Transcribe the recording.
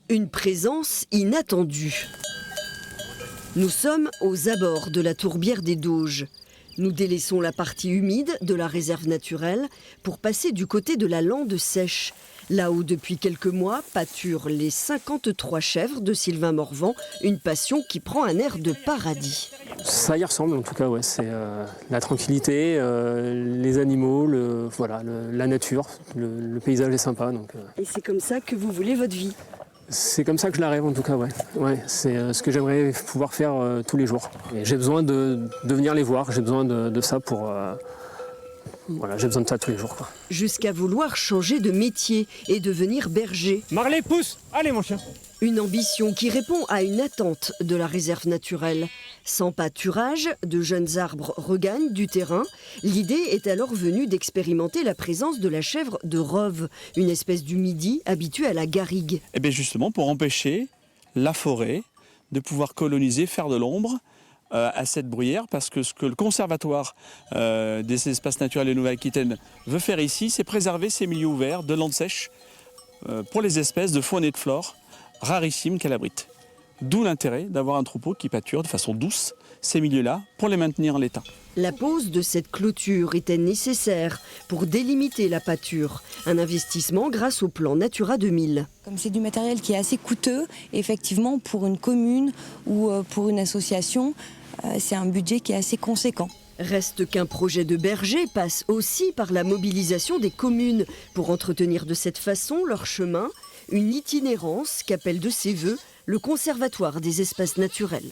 Une présence inattendue. Nous sommes aux abords de la tourbière des Dauges. Nous délaissons la partie humide de la réserve naturelle pour passer du côté de la lande sèche, là où depuis quelques mois pâturent les 53 chèvres de Sylvain Morvan, une passion qui prend un air de paradis. Ça y ressemble en tout cas, ouais. C'est la tranquillité, les animaux, la nature, le paysage est sympa. Donc, Et c'est comme ça que vous voulez votre vie? C'est comme ça que je la rêve en tout cas, ouais. C'est ce que j'aimerais pouvoir faire tous les jours. Et j'ai besoin de venir les voir, j'ai besoin de ça pour... j'ai besoin de ça tous les jours, quoi. Jusqu'à vouloir changer de métier et devenir berger. Marley, pousse! Allez mon chien! Une ambition qui répond à une attente de la réserve naturelle. Sans pâturage, de jeunes arbres regagnent du terrain. L'idée est alors venue d'expérimenter la présence de la chèvre de Rove, une espèce du Midi habituée à la garrigue. Et bien justement pour empêcher la forêt de pouvoir coloniser, faire de l'ombre à cette bruyère, parce que ce que le conservatoire des espaces naturels de Nouvelle-Aquitaine veut faire ici, c'est préserver ces milieux ouverts de landes sèches pour les espèces de faune et de flore rarissimes qu'elle abrite. D'où l'intérêt d'avoir un troupeau qui pâture de façon douce ces milieux-là pour les maintenir en l'état. La pose de cette clôture était nécessaire pour délimiter la pâture. Un investissement grâce au plan Natura 2000. Comme c'est du matériel qui est assez coûteux, effectivement pour une commune ou pour une association, c'est un budget qui est assez conséquent. Reste qu'un projet de berger passe aussi par la mobilisation des communes pour entretenir de cette façon leur chemin, une itinérance qu'appelle de ses voeux le Conservatoire des espaces naturels.